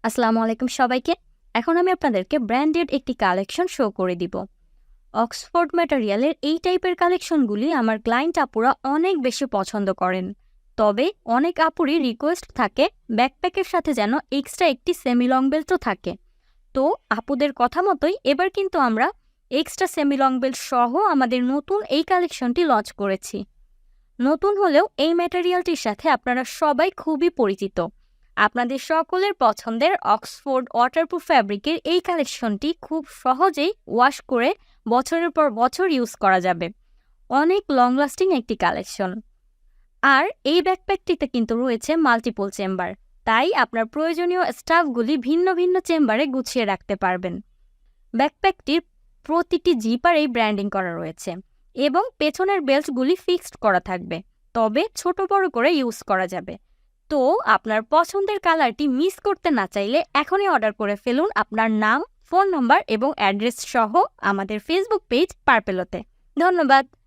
আসসালামু আলাইকুম সবাইকে। এখন আমি আপনাদেরকে ব্র্যান্ডেড একটি কালেকশন শো করে দিব। অক্সফোর্ড ম্যাটেরিয়ালের এই টাইপের কালেকশনগুলি আমার ক্লায়েন্ট আপুরা অনেক বেশি পছন্দ করেন। তবে অনেক আপুরই রিকোয়েস্ট থাকে ব্যাকপ্যাকের সাথে যেন এক্সট্রা একটি সেমি লং বেল্টও থাকে। তো আপুদের কথা মতোই এবার কিন্তু আমরা এক্সট্রা সেমি লং বেল্ট সহ আমাদের নতুন এই কালেকশনটি লঞ্চ করেছি। নতুন হলেও এই ম্যাটেরিয়ালটির সাথে আপনারা সবাই খুবই পরিচিত। আপনাদের সকলের পছন্দের অক্সফোর্ড ওয়াটারপ্রুফ ফ্যাব্রিকের এই কালেকশনটি খুব সহজেই ওয়াশ করে বছরের পর বছর ইউজ করা যাবে। অনেক লং লাস্টিং একটি কালেকশন। আর এই ব্যাকপ্যাকটিতে কিন্তু রয়েছে মাল্টিপল চেম্বার, তাই আপনার প্রয়োজনীয় স্টাফগুলি ভিন্ন ভিন্ন চেম্বারে গুছিয়ে রাখতে পারবেন। ব্যাকপ্যাকটির প্রতিটি জিপারেই ব্র্যান্ডিং করা রয়েছে এবং পেছনের বেল্টগুলি ফিক্সড করা থাকবে, তবে ছোট বড় করে ইউজ করা যাবে। তো আপনার পছন্দের কালারটি মিস করতে না চাইলে এখনই অর্ডার করে ফেলুন আপনার নাম, ফোন নম্বর এবং অ্যাড্রেস সহ আমাদের ফেসবুক পেজ পার্পেলোতে। ধন্যবাদ।